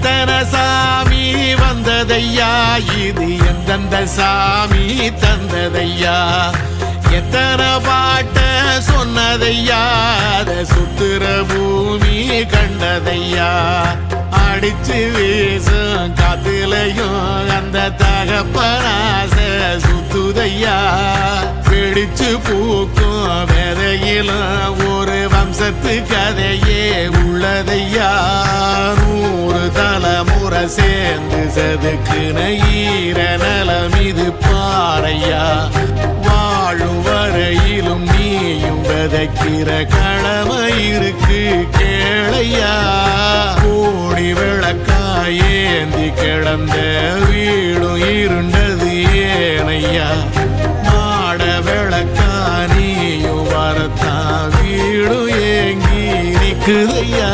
எத்தனை சாமி வந்ததையா இது எந்தெந்த சாமி தந்ததையா எத்தனை பாட்ட சொன்னதையா அத சுத்துற பூமி கண்டதையா அடிச்சு வீசும் காத்துலையும் அந்த தகப்பனாச சுத்துதையா பிடிச்சு பூக்கும் விதையிலும் ஒரு வம்சத்து கதையே உள்ளதையா 100 தலைமுறை சேர்ந்து செதுக்குன ஈர நலம் இது பாறையா வாழும் வரையிலும் நீயும் விதைக்கிற கடமை இருக்கு கேளையா கோடி விளக்காயேந்தி கிடந்த வீடும் இருண்டது ஏனையா மாட விளக்கா நீயும் வரத்தான் வீடும் ஏங்கி நிக்குதையா